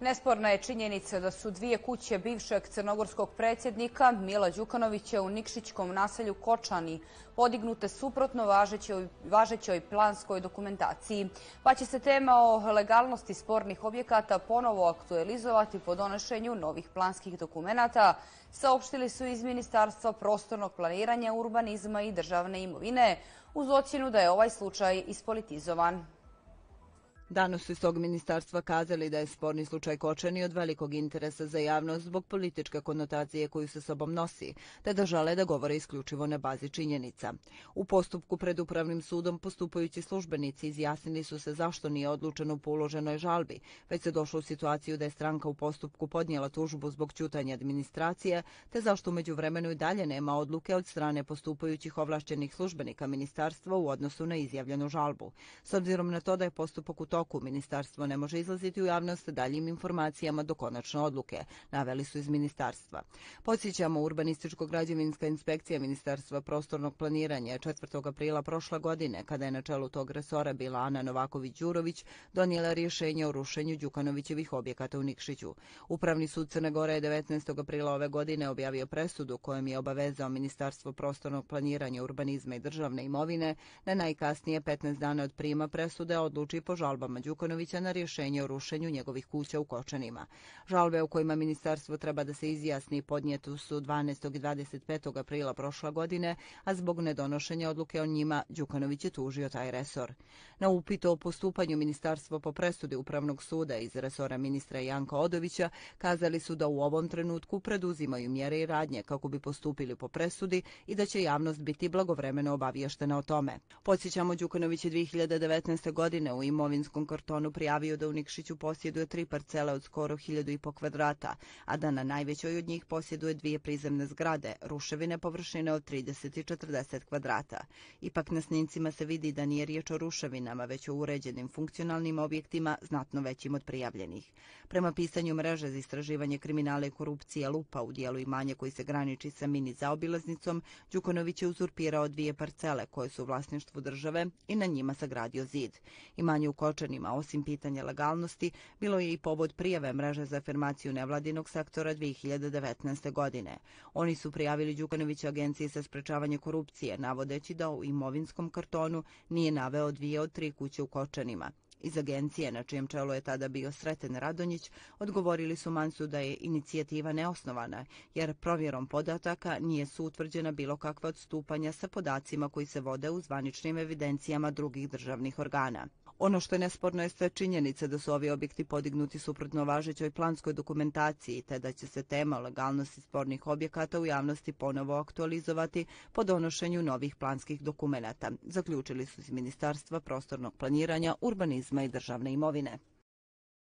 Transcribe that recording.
Nesporna je činjenica da su dvije kuće bivšeg crnogorskog predsjednika Mila Đukanovića u Nikšićkom naselju Kočani podignute suprotno važećoj planskoj dokumentaciji, pa će se tema o legalnosti spornih objekata ponovo aktualizovati po donošenju novih planskih dokumenata, saopštili su iz Ministarstva prostornog planiranja, urbanizma i državne imovine, uz ocjenu da je ovaj slučaj ispolitizovan. Danas su iz tog ministarstva kazali da je sporni slučaj Kočani od velikog interesa za javnost zbog političke konotacije koju sa sobom nosi, te da žele da govore isključivo na bazi činjenica. U postupku pred Upravnim sudom postupajući službenici izjasnili su se zašto nije odlučeno po uloženoj žalbi, već se došlo u situaciju da je stranka u postupku podnijela tužbu zbog ćutanja administracije, te zašto u međuvremenu i dalje nema odluke od strane postupajućih ovlašćenih službenika ministarstva u odnosu na izjavljenu žalbu. S obzirom na to da je postupak u toku, ministarstvo ne može izlaziti u javnost daljim informacijama do konačne odluke, naveli su iz ministarstva. Podsjećamo, Urbanističko-građevinska inspekcija Ministarstva prostornog planiranja 4. aprila prošle godine, kada je na čelu tog resora bila Ana Novaković-Đurović, donijela rješenje o rušenju Đukanovićevih objekata u Nikšiću. Upravni sud Crne Gore je 19. aprila ove godine objavio presudu kojom je obavezao Ministarstvo prostornog planiranja, urbanizma i državne imovine da najkasnije 15 dana od prijema presude odluči po žalbama Đukanovića na rješenje o rušenju njegovih kuća u Kočanima. Žalbe u kojima ministarstvo treba da se izjasni podnijete su 12. i 25. aprila prošle godine, a zbog nedonošenja odluke o njima Đukanović je tužio taj resor. Na upit o postupanju ministarstva po presudi Upravnog suda iz resora ministra Janka Odovića kazali su da u ovom trenutku preduzimaju mjere i radnje kako bi postupili po presudi i da će javnost biti blagovremeno obaviještena o tome. Podsjećamo, Đukanović je 2019. godine u imovinskom kartonu prijavio da u Nikšiću posjeduje 3 parcele od skoro 1.500 kvadrata, a da na najvećoj od njih posjeduje 2 prizemne zgrade, ruševine površine od 30 i 40 kvadrata. Ipak na snimcima se vidi da nije riječ o ruševinama, već o uređenim funkcionalnim objektima znatno većim od prijavljenih. Prema pisanju mreže za istraživanje kriminala i korupcije Lupa u dijelu imanja koji se graniči sa mini zaobilaznicom, Đukanović je uzurpirao 2 parcele koje su u vlasništvu države i na njima sagradio zid. Imanje u Kočanima, osim pitanja legalnosti, bilo je i povod prijave mreže za afirmaciju nevladinog sektora 2019. godine. Oni su prijavili Đukanovića Agenciji za sprečavanje korupcije, navodeći da u imovinskom kartonu nije naveo 2 od 3 kuće u Kočanima. Iz agencije, na čijem čelu je tada bio Sreten Radonjić, odgovorili su Mansu da je inicijativa neosnovana, jer provjerom podataka nije su utvrđena bilo kakva odstupanja sa podacima koji se vode u zvaničnim evidencijama drugih državnih organa. Ono što je nesporno jeste činjenica da su ovi objekti podignuti suprotno važećoj planskoj dokumentaciji, te da će se tema legalnosti spornih objekata u javnosti ponovo aktualizovati po donošenju novih planskih dokumenata, zaključili su iz Ministarstva prostornog planiranja, urbanizma i državne imovine.